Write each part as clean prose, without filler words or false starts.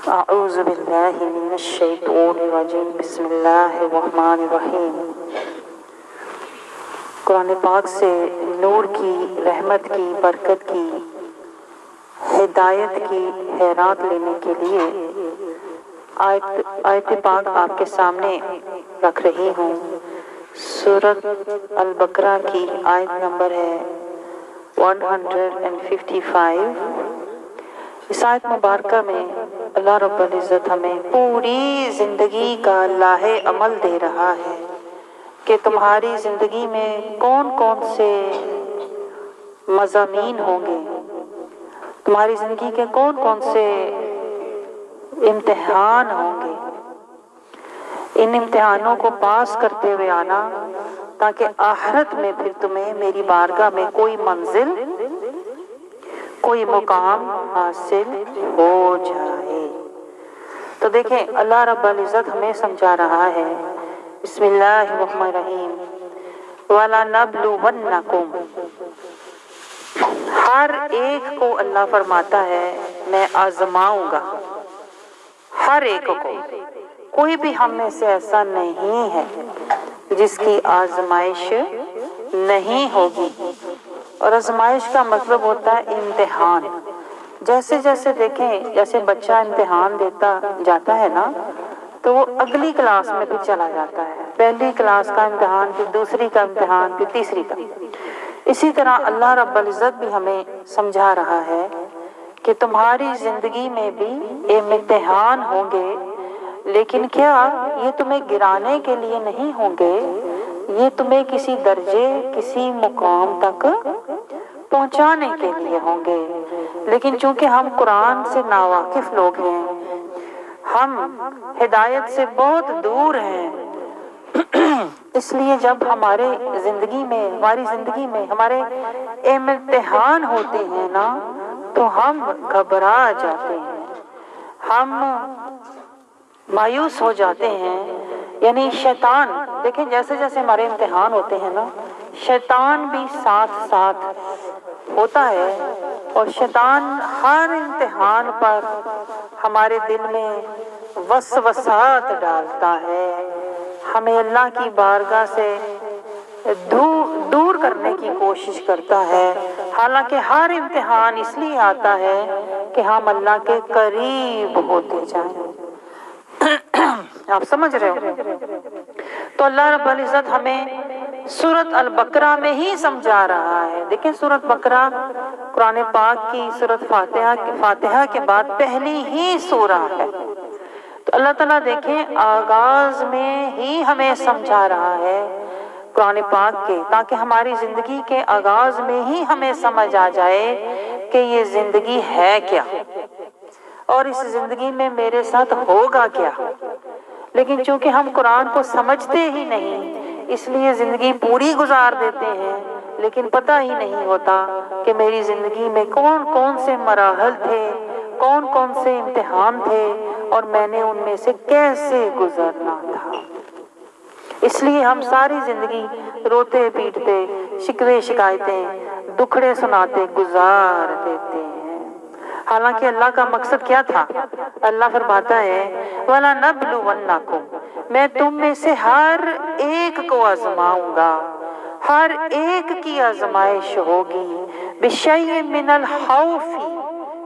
اعوذ باللہ من الشیطان الرجیم بسم اللہ الرحمن الرحیم۔ قرآن پاک سے نور کی، رحمت کی، برکت کی، ہدایت کی خیرات لینے کے لیے آیت پاک آپ کے سامنے رکھ رہی ہوں۔ سورۃ البقرہ کی آیت نمبر ہے 155۔ اس آیت مبارکہ میں اللہ رب العزت ہمیں پوری زندگی کا لاہ عمل دے رہا ہے کہ تمہاری زندگی میں کون کون سے مضامین ہوں گے، تمہاری زندگی کے کون کون سے امتحان ہوں گے، ان امتحانوں کو پاس کرتے ہوئے آنا تاکہ آخرت میں پھر تمہیں میری بارگاہ میں کوئی منزل، کوئی مقام حاصل ہو جائے۔ تو دیکھیں اللہ رب العزت ہمیں سمجھا رہا ہے، بسم اللہ الرحمن الرحیم، وَلَنَبْلُوَنَّكُمْ۔ ہر ایک کو اللہ فرماتا ہے میں آزماؤں گا، ہر ایک کو۔ کوئی بھی ہم میں سے ایسا نہیں ہے جس کی آزمائش نہیں ہوگی۔ اور آزمائش کا مطلب ہوتا ہے امتحان۔ جیسے جیسے دیکھیں، جیسے بچہ امتحان دیتا جاتا ہے نا تو وہ اگلی کلاس میں بھی چلا جاتا ہے، پہلی کلاس کا امتحان، پھر دوسری کا امتحان، پھر تیسری کا۔ اسی طرح اللہ رب العزت بھی ہمیں سمجھا رہا ہے کہ تمہاری زندگی میں بھی امتحان ہوں گے، لیکن کیا یہ تمہیں گرانے کے لیے نہیں ہوں گے، یہ تمہیں کسی درجے، کسی مقام تک پہنچانے کے لیے ہوں گے۔ لیکن چونکہ ہم قرآن سے ناواقف لوگ ہیں، ہم ہدایت سے بہت دور ہیں، اس لیے جب ہماری زندگی میں ہمارے امتحان ہوتے ہیں نا تو ہم گھبرا جاتے ہیں، ہم مایوس ہو جاتے ہیں۔ یعنی شیطان، دیکھیں جیسے جیسے ہمارے امتحان ہوتے ہیں نا، شیطان بھی ساتھ ساتھ ہوتا ہے، اور شیطان ہر امتحان پر ہمارے دل میں وسوسات ڈالتا ہے، ہمیں اللہ کی بارگاہ سے دور کرنے کی کوشش کرتا ہے۔ حالانکہ ہر امتحان اس لیے آتا ہے کہ ہم اللہ کے قریب ہوتے جائیں۔ آپ سمجھ رہے ہو؟ تو اللہ رب العزت ہمیں سورۃ البقرہ میں ہی سمجھا رہا ہے۔ دیکھیں سورۃ بقرہ قرآن پاک کی سورۃ فاتحہ کے بعد پہلی ہی سورہ ہے۔ تو اللہ تعالیٰ دیکھیں آغاز میں ہی ہمیں سمجھا رہا ہے قرآن پاک کے، تاکہ ہماری زندگی کے آغاز میں ہی ہمیں سمجھ آ جائے کہ یہ زندگی ہے کیا، اور اس زندگی میں میرے ساتھ ہوگا کیا۔ لیکن چونکہ ہم قرآن کو سمجھتے ہی نہیں، اس لیے زندگی پوری گزار دیتے ہیں، لیکن پتہ ہی نہیں ہوتا کہ میری زندگی میں کون کون سے مراحل تھے، کون کون سے امتحان تھے، اور میں نے ان میں سے کیسے گزرنا تھا۔ اس لیے ہم ساری زندگی روتے پیٹتے، شکوے شکایتیں، دکھڑے سناتے گزار دیتے ہیں۔ حالانکہ اللہ کا مقصد کیا تھا؟ اللہ فرماتا ہے وَلَنَبْلُوَنَّكُمْ، میں تم میں سے ہر ایک کو آزماؤں گا، ہر ایک کی آزمائش ہوگی۔ بِشَيْءٍ مِّنَ الْخَوْفِ،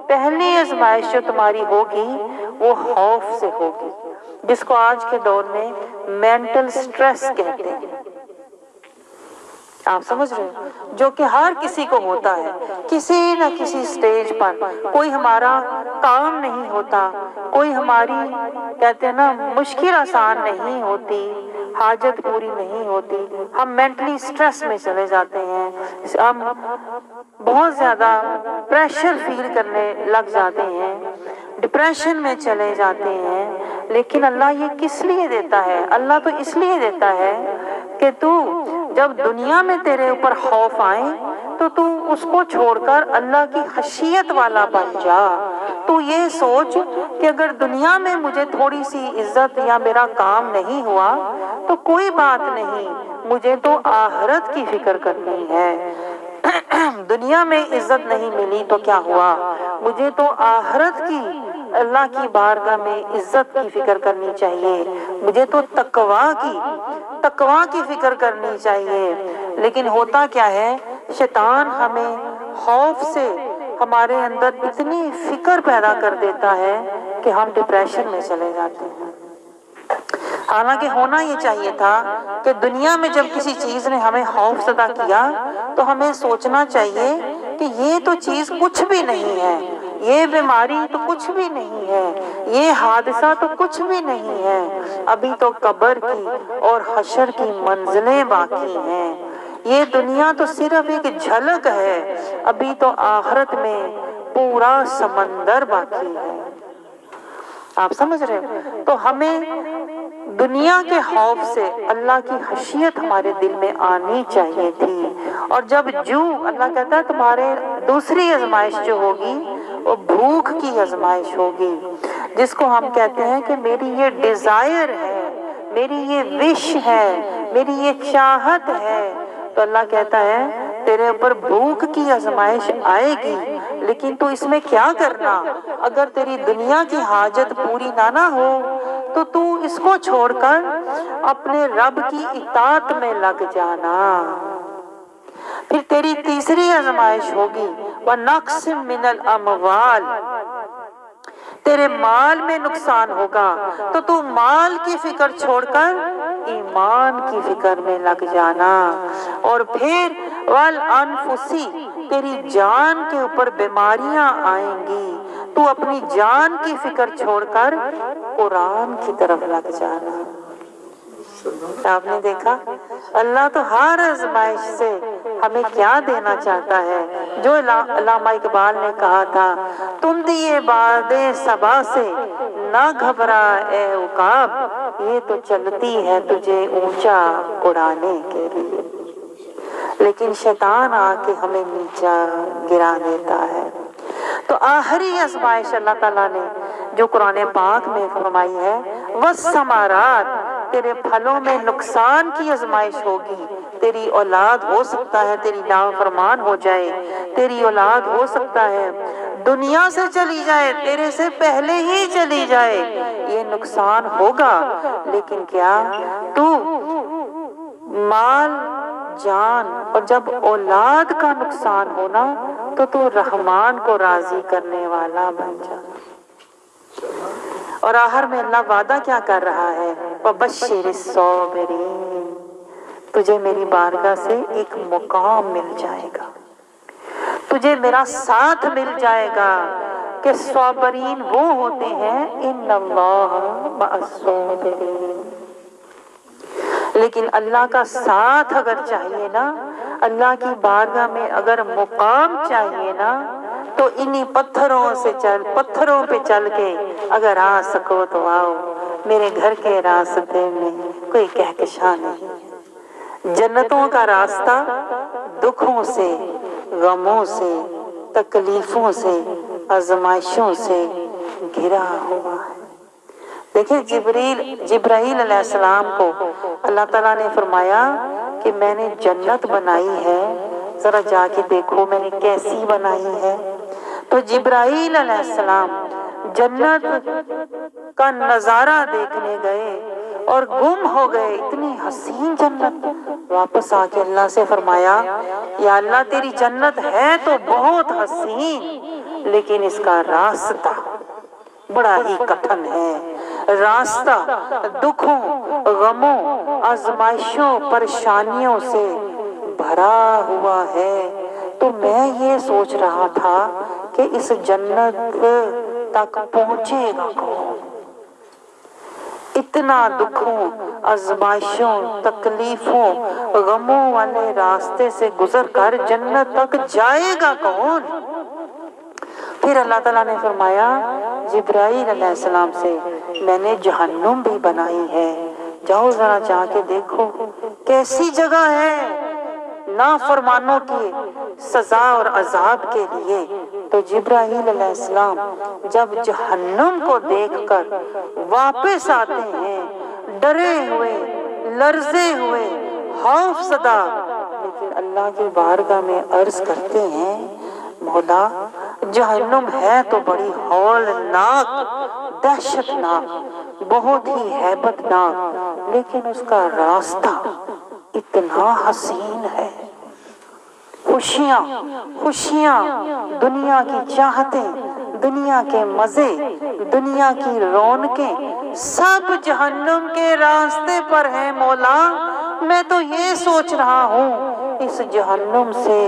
پہلی آزمائش جو تمہاری ہوگی وہ خوف سے ہوگی، جس کو آج کے دور میں مینٹل سٹریس کہتے ہیں۔ آپ سمجھ رہے ہیں؟ جو کہ ہر کسی کو ہوتا ہے، کسی نہ کسی سٹیج پر۔ کوئی ہمارا کام نہیں ہوتا، کوئی ہماری کہتے ہیں نا مشکل آسان نہیں ہوتی، حاجت پوری نہیں ہوتی، ہم مینٹلی سٹریس میں چلے جاتے ہیں، ہم بہت زیادہ پریشر فیل کرنے لگ جاتے ہیں، ڈپریشن میں چلے جاتے ہیں۔ لیکن اللہ یہ کس لیے دیتا ہے؟ اللہ تو اس لیے دیتا ہے کہ تو جب دنیا میں تیرے اوپر خوف آئے تو اس کو چھوڑ کر اللہ کی خشیت والا بن جا۔ تو یہ سوچ کہ اگر دنیا میں مجھے تھوڑی سی عزت یا میرا کام نہیں ہوا تو کوئی بات نہیں، مجھے تو آخرت کی فکر کرنی ہے، دنیا میں عزت نہیں ملی تو کیا ہوا، مجھے تو آخرت کی اللہ کی بارگاہ میں عزت کی فکر کرنی چاہیے، مجھے تو تقویٰ کی فکر کرنی چاہیے۔ لیکن ہوتا کیا ہے، شیطان ہمیں خوف سے ہمارے اندر اتنی فکر پیدا کر دیتا ہے کہ ہم ڈپریشن میں چلے جاتے ہیں۔ حالانکہ ہونا یہ چاہیے تھا کہ دنیا میں جب کسی چیز نے ہمیں خوف زدہ کیا تو ہمیں سوچنا چاہیے کہ یہ تو چیز کچھ بھی نہیں ہے، یہ بیماری تو کچھ بھی نہیں ہے، یہ حادثہ تو کچھ بھی نہیں ہے، ابھی تو قبر کی اور حشر کی منزلیں باقی ہیں، یہ دنیا تو صرف ایک جھلک ہے، ابھی تو آخرت میں پورا سمندر باقی ہے۔ آپ سمجھ رہے ہیں؟ تو ہمیں دنیا کے خوف سے اللہ کی خشیت ہمارے دل میں آنی چاہیے تھی۔ اور جب اللہ کہتا ہے تمہارے دوسری آزمائش جو ہوگی وہ بھوک کی آزمائش ہوگی، جس کو ہم کہتے ہیں کہ میری یہ ڈیزائر ہے، میری یہ وش ہے، میری یہ چاہت ہے، تو اللہ کہتا ہے تیرے اوپر بھوک کی آزمائش آئے گی، لیکن تو اس میں کیا کرنا، اگر تیری دنیا کی حاجت پوری نہ ہو تو اس کو چھوڑ کر اپنے رب کی اطاعت میں لگ جانا۔ پھر تیری تیسری آزمائش ہوگی وَنَقْصٍ مِّنَ الْأَمْوَالِ، تیرے مال میں نقصان ہوگا تو تو مال کی فکر چھوڑ کر ایمان کی فکر میں لگ جانا۔ اور پھر وَالْأَنفُسِ، تیری جان کے اوپر بیماریاں آئیں گی، تو اپنی جان کی فکر چھوڑ کر قرآن کی طرف لگ جانا۔ آپ نے دیکھا اللہ تو ہر آزمائش سے ہمیں کیا دینا چاہتا ہے، جو علامہ اقبال نے کہا تھا تم دیے باد صبا سے نہ گھبرا اے عقاب، یہ تو چلتی ہے تجھے اونچا اڑانے کے لیے، لیکن شیطان آ کے ہمیں نیچا گرا دیتا ہے۔ تو آخری آزمائش اللہ تعالیٰ نے جو قرآن پاک میں فرمائی ہے وَالثَّمَرَاتِ، تیرے پھلوں میں نقصان کی آزمائش ہوگی، تیری اولاد ہو سکتا ہے تیری نافرمان ہو جائے، تیری اولاد ہو سکتا ہے دنیا سے چلی جائے، تیرے سے پہلے ہی چلی جائے، یہ نقصان ہوگا، لیکن کیا تو مال جان اور جب اولاد کا نقصان ہونا تو رحمان کو راضی کرنے والا بن جا۔ اور آخر میں اللہ وعدہ کیا کر رہا ہے وَبَشِّرِ الصَّابِرِينَ، تجھے میری بارگاہ سے ایک مقام مل جائے گا، تجھے میرا ساتھ مل جائے گا کہ صابرین وہ ہوتے ہیں ان اللہ مع الصابرین۔ لیکن اللہ کا ساتھ اگر چاہیے نا، اللہ کی بارگاہ میں اگر مقام چاہیے نا، تو انہی پتھروں پہ چل کے اگر آ سکو تو آؤ، میرے گھر کے راستے میں کوئی کہکشاں نہیں، جنتوں کا راستہ دکھوں سے، غموں سے، تکلیفوں سے، آزمائشوں سے گھرا ہوا ہے۔ دیکھیں جبرائیل علیہ السلام کو اللہ تعالیٰ نے فرمایا کہ میں نے جنت بنائی ہے، ذرا جا کے دیکھو میں نے کیسی بنائی ہے۔ تو جبرائیل علیہ السلام جنت کا نظارہ دیکھنے گئے اور گم ہو گئے، اتنی حسین جنت، واپس آ کے اللہ سے فرمایا یا اللہ تیری جنت ہے تو بہت حسین، لیکن اس کا راستہ بڑا ہی کٹھن ہے، راستہ دکھوں، غموں، آزمائشوں، پریشانیوں سے بھرا ہوا ہے۔ تو میں یہ سوچ رہا تھا کہ اس جنت تک پہنچے گا کون؟ اتنا دکھوں، آزمائشوں، تکلیفوں، غموں والے راستے سے گزر کر جنت تک جائے گا کون؟ پھر اللہ تعالیٰ نے فرمایا جبرائیل علیہ السلام سے میں نے جہنم بھی بنائی ہے، جاؤ ذرا جا کے دیکھو کیسی جگہ ہے نافرمانوں کی سزا اور عذاب کے لیے۔ تو جبرائیل علیہ السلام جب جہنم کو دیکھ کر واپس آتے ہیں ڈرے ہوئے، لرزے ہوئے، خوف زدہ، لیکن لیکن اللہ کی بارگاہ میں عرض کرتے ہیں مولا جہنم ہے تو بڑی ہولناک دہشتناک بہت ہی ہیبت ناک، لیکن اس کا راستہ اتنا حسین ہے۔ خوشیاں خوشیاں، دنیا کی چاہتیں، دنیا کے مزے، دنیا کی رونقیں سب جہنم کے راستے پر ہیں مولا۔ میں تو یہ سوچ رہا ہوں اس جہنم سے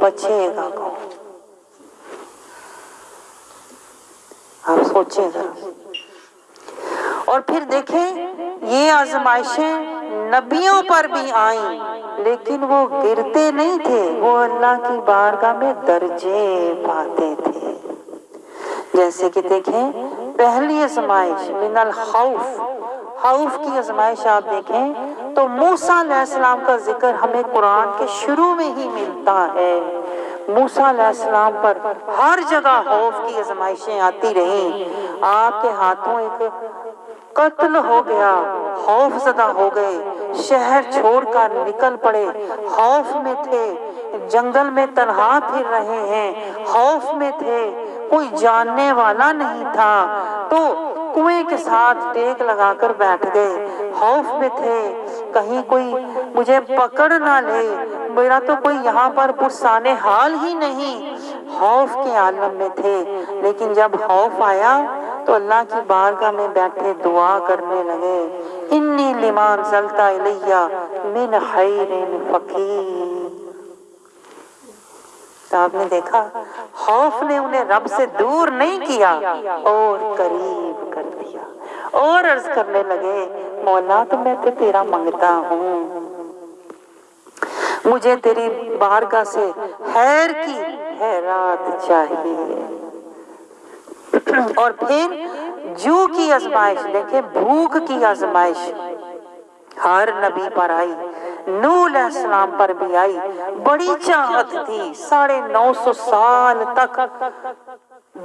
بچے گا کون؟ آپ سوچیں ذرا۔ اور پھر دیکھیں یہ آزمائشیں نبیوں پر بھی آئیں، لیکن وہ گرتے نہیں تھے، وہ اللہ کی بارگاہ میں درجے پاتے تھے۔ جیسے کہ دیکھیں پہلی آزمائش من الخوف، خوف کی آزمائش آپ دیکھیں تو موسیٰ علیہ السلام کا ذکر ہمیں قرآن کے شروع میں ہی ملتا ہے۔ موسیٰ علیہ السلام پر ہر جگہ خوف کی آزمائشیں آتی رہیں۔ آپ کے ہاتھوں ایک قتل ہو گیا، خوف زدہ ہو گئے، شہر چھوڑ کر نکل پڑے، خوف میں تھے، جنگل میں تنہا پھر رہے ہیں، خوف میں تھے، کوئی جاننے والا نہیں تھا تو کنویں کے ساتھ ٹیک لگا کر بیٹھ گئے، خوف میں تھے کہیں کوئی مجھے پکڑ نہ لے، میرا تو کوئی یہاں پر پرسانے حال ہی نہیں، خوف کے عالم میں تھے۔ لیکن جب خوف آیا تو اللہ کی بارگاہ میں بیٹھے دعا کرنے لگے، انی لما انزلت الی من خیر فقیر۔ تو آپ نے دیکھا خوف نے انہیں رب سے دور نہیں کیا اور قریب کر دیا، اور عرض کرنے لگے مولا تو میں تو تیرا منگتا ہوں، مجھے تیری بارگاہ سے خیر کی خیرات چاہیے۔ اور پھر جو کی آزمائش دیکھیں، بھوک کی آزمائش ہر نبی پر آئی، نوح علیہ السلام پر بھی آئی، بڑی چاہت تھی، 950 سال تک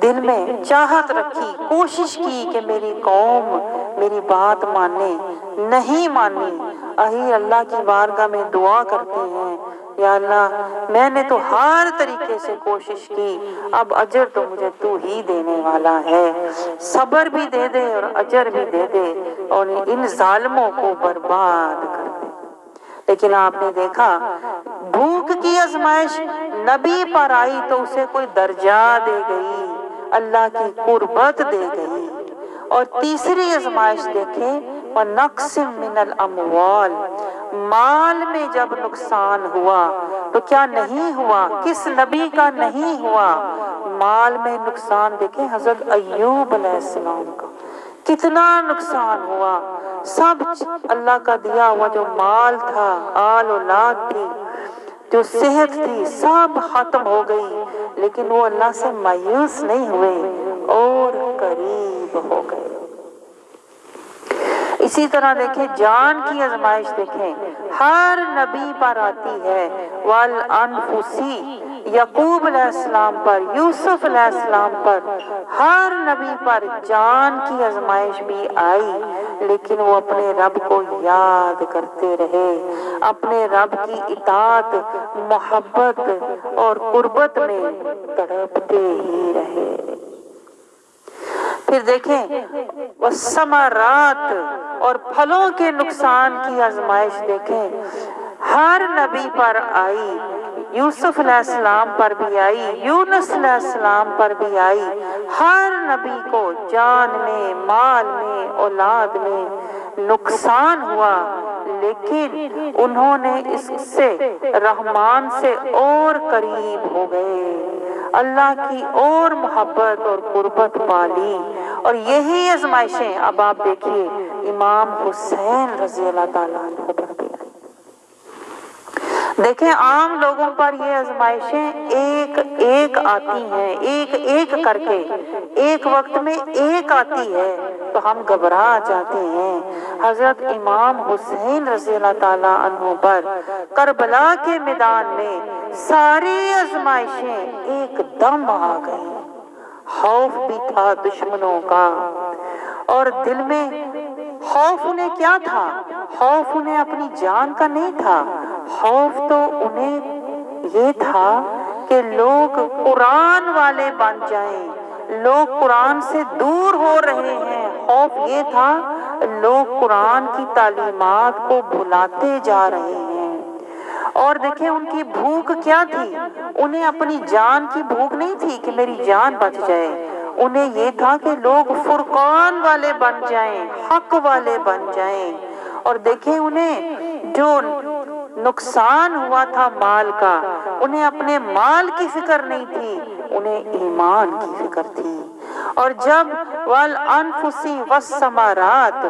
دل میں چاہت رکھی، کوشش کی کہ میری قوم میری بات مانے، نہیں مانی۔ اہی اللہ کی بارگاہ میں دعا کرتے ہیں، یا اللہ میں نے تو ہر طریقے سے کوشش کی، اب اجر تو مجھے تو ہی دینے والا ہے، صبر بھی دے دے اور اجر بھی دے دے اور ان ظالموں کو برباد کر دے۔ لیکن آپ نے دیکھا بھوک کی آزمائش نبی پر آئی تو اسے کوئی درجہ دے گئی، اللہ کی قربت دے گئی۔ اور تیسری آزمائش دیکھیں وَنَقْصٍ مِّنَ الْأَمْوَالِ، مال میں جب نقصان ہوا تو کیا نہیں ہوا، کس نبی کا نہیں ہوا مال میں نقصان؟ دیکھیں حضرت ایوب علیہ السلام کا کتنا نقصان ہوا، سب اللہ کا دیا ہوا جو مال تھا، آل اولاد تھی، جو صحت تھی، سب ختم ہو گئی، لیکن وہ اللہ سے مایوس نہیں ہوئے اور قریب ہو گئے۔ اسی طرح دیکھیں جان کی آزمائش دیکھیں ہر نبی پر آتی ہے، والانفسی، یعقوب علیہ السلام پر، یوسف علیہ السلام پر، ہر نبی پر جان کی آزمائش بھی آئی، لیکن وہ اپنے رب کو یاد کرتے رہے، اپنے رب کی اطاعت، محبت اور قربت میں تڑپتے ہی رہے۔ پھر دیکھیں والثمرات، اور پھلوں کے نقصان کی آزمائش دیکھیں ہر نبی پر آئی، یوسف علیہ السلام پر بھی آئی، یونس علیہ السلام پر بھی آئی، ہر نبی کو جان میں، مال میں، اولاد میں نقصان ہوا، لیکن انہوں نے اس سے رحمان سے اور قریب ہو گئے، اللہ کی اور محبت اور قربت پالی۔ اور یہی آزمائشیں اب آپ دیکھیے امام حسین رضی اللہ تعالیٰ عنہ پر بھی آئی۔ دیکھیں عام لوگوں پر یہ آزمائشیں ایک ایک آتی ہیں، ایک ایک کر کے ایک وقت میں ایک آتی ہے تو ہم گھبرا جاتے ہیں۔ حضرت امام حسین رضی اللہ تعالیٰ عنہ پر کربلا کے میدان میں ساری آزمائشیں ایک دم آ گئیں، خوف بھی تھا دشمنوں کا، اور دل میں خوف انہیں کیا تھا؟ خوف انہیں اپنی جان کا نہیں تھا، خوف تو انہیں یہ تھا کہ لوگ قرآن والے بن جائیں، لوگ قرآن سے دور ہو رہے ہیں۔ خوف یہ تھا لوگ قرآن کی تعلیمات کو بھلاتے جا رہے ہیں۔ اور دیکھیں ان کی بھوک کیا تھی، انہیں اپنی جان کی بھوک نہیں تھی کہ میری جان بچ جائے، انہیں یہ تھا کہ لوگ فرقان والے بن جائیں، حق والے بن جائیں۔ اور دیکھیں انہیں جو نقصان ہوا تھا مال کا، انہیں اپنے مال کی فکر نہیں تھی، انہیں ایمان کی فکر تھی۔ اور جب والانفس والثمرات،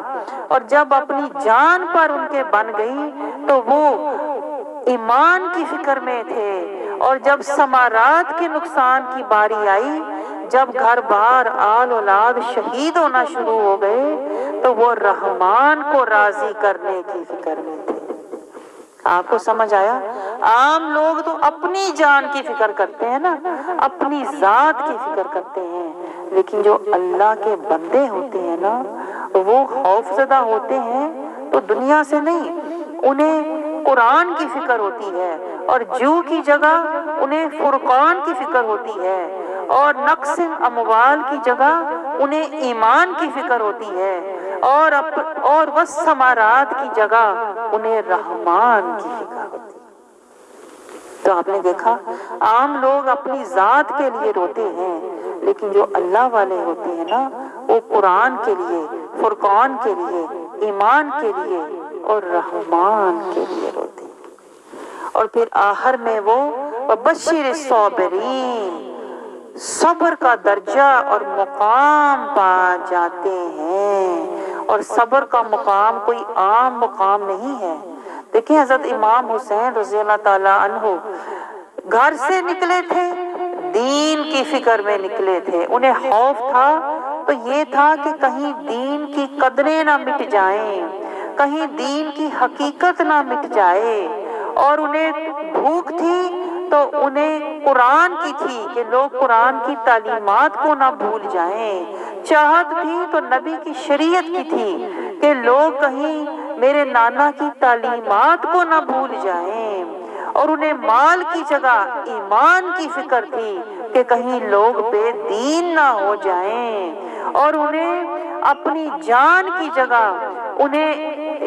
اور جب اپنی جان پر ان کے بن گئی تو وہ ایمان کی فکر میں تھے۔ اور جب ثمرات کے نقصان کی باری آئی، جب گھر بار آل اولاد شہید ہونا شروع ہو گئے تو وہ رحمان کو راضی کرنے کی فکر میں تھے۔ آپ کو سمجھ آیا؟ عام لوگ تو اپنی جان کی فکر کرتے ہیں نا، اپنی ذات کی فکر کرتے ہیں، لیکن جو اللہ کے بندے ہوتے ہیں نا وہ خوف زدہ ہوتے ہیں تو دنیا سے نہیں، انہیں قرآن کی فکر ہوتی ہے، اور جو کی جگہ انہیں فرقان کی فکر ہوتی ہے، اور نقص اموال کی جگہ انہیں ایمان کی فکر ہوتی ہے، اور والثمرات کی جگہ انہیں رحمان کی فکر ہوتی ہے۔ تو آپ نے دیکھا عام لوگ اپنی ذات کے لیے روتے ہیں، لیکن جو اللہ والے ہوتے ہیں نا وہ قرآن کے لیے، فرقان کے لیے، ایمان کے لیے اور رحمان کے لیے روتے ہیں۔ اور پھر آخر میں وہ وبشر الصابرین، صبر کا درجہ اور مقام پا جاتے ہیں۔ اور صبر کا مقام کوئی عام مقام نہیں ہے۔ دیکھیں حضرت امام حسین رضی اللہ تعالیٰ عنہ گھر سے نکلے تھے، دین کی فکر میں نکلے تھے، انہیں خوف تھا تو یہ تھا کہ کہیں دین کی قدریں نہ مٹ جائیں، کہیں دین کی حقیقت نہ مٹ جائے۔ اور انہیں بھوک تھی تو انہیں قرآن کی تھی کہ لوگ قرآن کی تعلیمات کو نہ بھول جائیں، چاہت تھی تو نبی کی شریعت کی تھی کہ لوگ کہیں میرے نانا کی تعلیمات کو نہ بھول جائیں، اور انہیں مال کی جگہ ایمان کی فکر تھی کہ کہیں لوگ بے دین نہ ہو جائیں، اور انہیں اپنی جان کی جگہ انہیں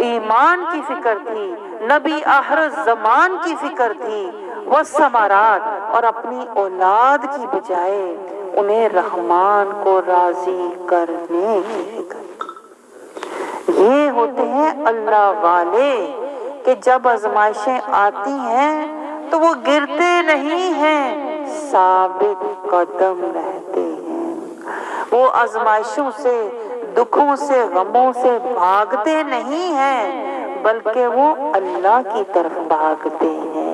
ایمان کی فکر تھی، نبی آخر زمان کی فکر تھی، وہ ثمرات، اور اپنی اولاد کی بجائے انہیں رحمان کو راضی کرنے کی فکر تھی۔ یہ ہوتے ہیں اللہ والے کہ جب آزمائشیں آتی ہیں تو وہ گرتے نہیں ہیں، ثابت قدم رہتے ہیں۔ وہ آزمائشوں سے، دکھوں سے، غموں سے بھاگتے نہیں ہیں، بلکہ وہ اللہ کی طرف بھاگتے ہیں۔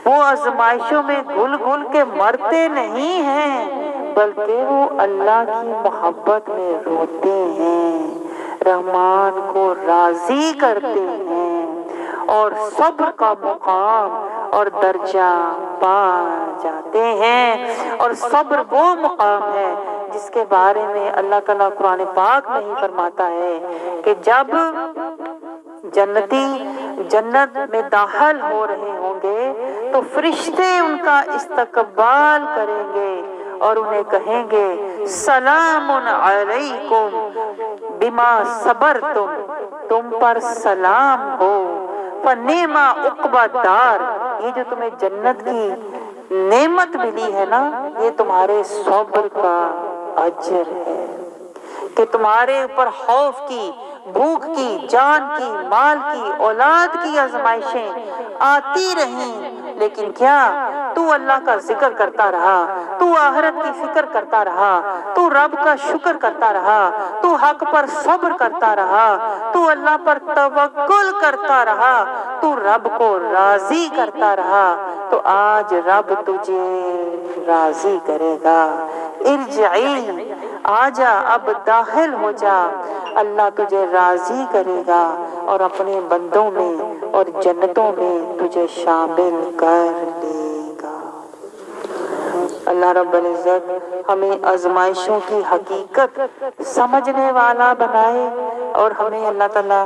وہ آزمائشوں میں گھل گھل کے مرتے نہیں ہیں، بلکہ وہ اللہ کی محبت میں روتے ہیں، رحمان کو راضی کرتے ہیں، اور صبر کا مقام اور درجہ پا جاتے ہیں۔ اور صبر وہ مقام ہے جس کے بارے میں اللہ تعالیٰ قرآن پاک میں ہی فرماتا ہے کہ جب جنتی جنت میں داخل ہو رہے ہوں گے تو فرشتے ان کا استقبال کریں گے اور انہیں کہیں گے سلام علیکم بما صبرتم، تم پر سلام ہو، فنعم عقبی الدار، یہ جو تمہیں جنت کی نعمت ملی ہے نا یہ تمہارے صبر کا اجر ہے، کہ تمہارے اوپر خوف کی، بھوک کی، جان کی، مال کی، اولاد کی آزمائشیں آتی رہیں، لیکن کیا تو اللہ کا ذکر کرتا رہا، تو آخرت کی فکر کرتا رہا، تو رب کا شکر کرتا رہا، تو حق پر صبر کرتا رہا، تو اللہ پر توکل کرتا رہا، تو رب کو راضی کرتا رہا، تو آج رب تجھے راضی کرے گا۔ ارجعی، آجا، اب داخل ہو جا، اللہ تجھے راضی کرے گا اور اپنے بندوں میں اور جنتوں میں تجھے شامل کر لے گا۔ اللہ رب العزت ہمیں آزمائشوں کی حقیقت سمجھنے والا بنائے، اور ہمیں اللہ تعالیٰ